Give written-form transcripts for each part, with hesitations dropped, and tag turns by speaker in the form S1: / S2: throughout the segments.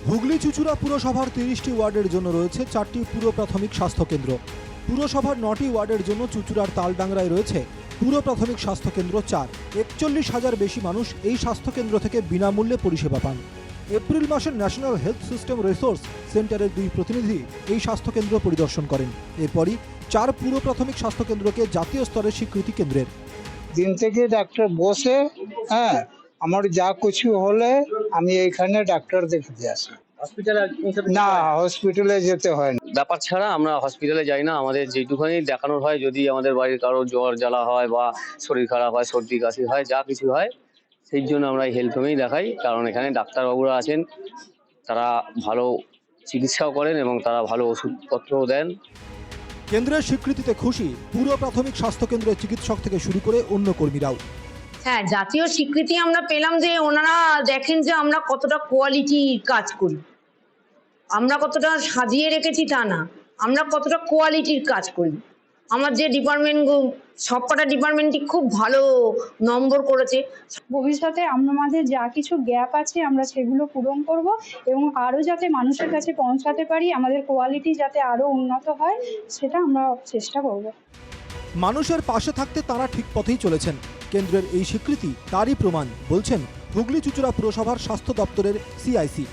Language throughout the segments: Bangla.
S1: হুগলি চুঁচুড়া পুরসভার ৩০টি ওয়ার্ডের জন্য রয়েছে ৪টি পুর প্রাথমিক স্বাস্থ্যকেন্দ্র। পুরসভার ৯টি ওয়ার্ডের জন্য চুঁচুড়ার তালডাংরায় রয়েছে পুর প্রাথমিক স্বাস্থ্যকেন্দ্র ৪। ৪১,০০০ বেশি মানুষ এই স্বাস্থ্যকেন্দ্র থেকে বিনামূল্যে পরিষেবা পান। এপ্রিল মাসে ন্যাশনাল হেলথ সিস্টেম রিসোর্স সেন্টারের ২ প্রতিনিধি এই স্বাস্থ্যকেন্দ্র পরিদর্শন করেন। এরপরই ৪ পুর প্রাথমিক স্বাস্থ্যকেন্দ্রকে জাতীয় স্তরের স্বীকৃতি কেন্দ্রের।
S2: দিন থেকে ডাক্তার বসে, আমার যা কিছু হলে আমি এইখানে ডাক্তার দেখাতে আসি। না, হসপিটালে যেতে হয় না।
S3: ব্যাপার ছাড়া আমরা হসপিটালে যাই না। আমাদের যেটুখানি দেখানোর হয়, যদি আমাদের বাড়ির কারো জ্বর জ্বালা হয় বা শরীর খারাপ হয়, সর্দি কাশি হয়, যা কিছু হয়, সেই জন্য আমরা এই হেলথ হোমেই দেখাই। কারণ এখানে ডাক্তারবাবুরা আছেন, তারা ভালো চিকিৎসাও করেন এবং তারা ভালো ওষুধপত্রও দেন।
S1: কেন্দ্রের স্বীকৃতিতে খুশি পুর প্রাথমিক স্বাস্থ্যকেন্দ্রের চিকিৎসক থেকে শুরু করে অন্য কর্মীরাও।
S4: হ্যাঁ, জাতীয় স্বীকৃতি আমরা পেলাম যে ওনারা দেখেন যে আমরা কতটা কোয়ালিটি কাজ করি। আমরা কতটা সাজিয়ে রেখেছি তা না, আমরা কতটা কোয়ালিটির কাজ করি। আমার যে ডিপার্টমেন্ট, সবকটা ডিপার্টমেন্টই খুব ভালো নম্বর করেছে।
S5: ভবিষ্যতে আমাদের যা কিছু গ্যাপ আছে আমরা সেগুলো পূরণ করব এবং আরও যাতে মানুষের কাছে পৌঁছাতে পারি, আমাদের কোয়ালিটি যাতে আরও উন্নত হয়, সেটা আমরা চেষ্টা করব।
S1: মানুষের পাশে থাকতে তারা ঠিক পথেই চলেছেন। কেন্দ্রের এই স্বীকৃতি তারই প্রমাণ, বলছেন হুগলি চুঁচুড়া পুরসভার স্বাস্থ্য দপ্তরের সিআইসি।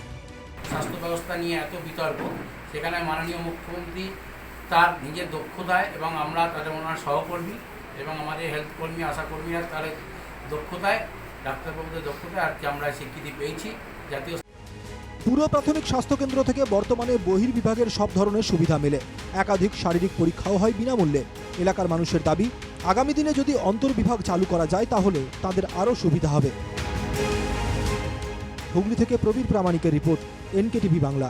S6: স্বাস্থ্য ব্যবস্থা নিয়ে এত বিতর্ক, সেখানে মাননীয় মুখ্যমন্ত্রী তার নিজের দক্ষতায় এবং আমরা তাদের ওনার সহকর্মী এবং আমাদের হেলথ কর্মী, আশাকর্মীরা তার দক্ষতায়, ডাক্তারবাবুদের দক্ষতায় আর কি আমরা স্বীকৃতি পেয়েছি জাতীয়।
S1: পুর প্রাথমিক স্বাস্থ্যকেন্দ্র থেকে বর্তমানে বহির্বিভাগের সব ধরনের সুবিধা মেলে। একাধিক শারীরিক পরীক্ষাও হয় বিনামূল্যে। এলাকার মানুষের দাবি, আগামী দিনে যদি অন্তর্বিভাগ চালু করা যায় তাহলে তাদের আরও সুবিধা হবে। হুগলি থেকে প্রবীর প্রামাণিকের রিপোর্ট, NKTV বাংলা।